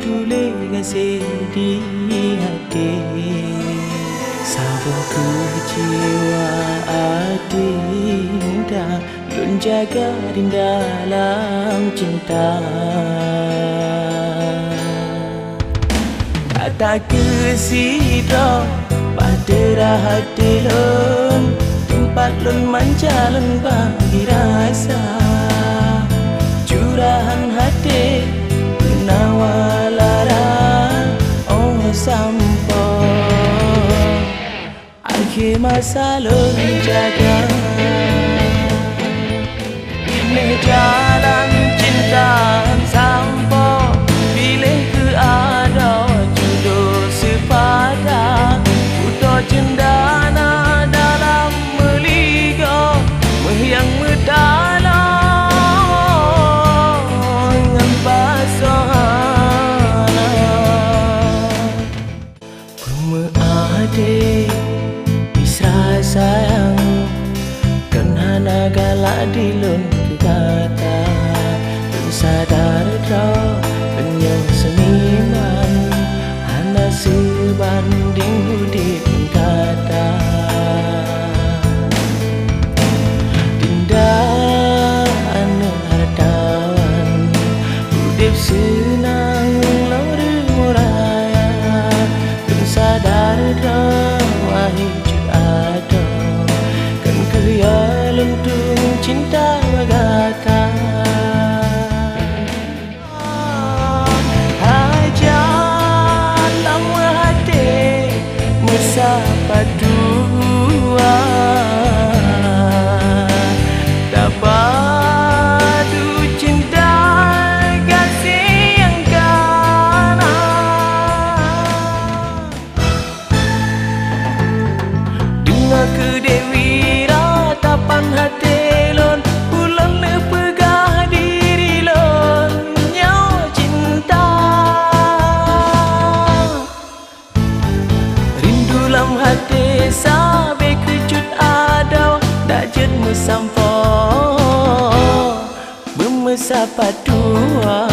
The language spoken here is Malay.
tulis di hati. Sabuk kecewa adinda, lun jaga di dalam cinta. Kata kesidra pada hati lun, tempat lun menjalan bagi rasa. Curahan hati nawalara oh sampo akhir masa lun jaga. Ini jalan cinta sampo pilih ke ada jodoh sepadan. Udah cendana dalam meligo yang medala dengan basahana. Pemeade isra sayang kan hana galak di lun kata. Lun sadar dah penyong seniman hana sebanding hudip kata. Dinda anu hartawan hudip senang lori muraya. Lun sadar dah wahid ada kan kaya lentung cinta magata. Sapa dua tapadu cinta kasih yang kana. Dengar ke Dewi ratapan hati lon, ulang le pegah diri lon nyawa cinta. Dalam hati sabe kejut ada dajet mesampo memesapa dua.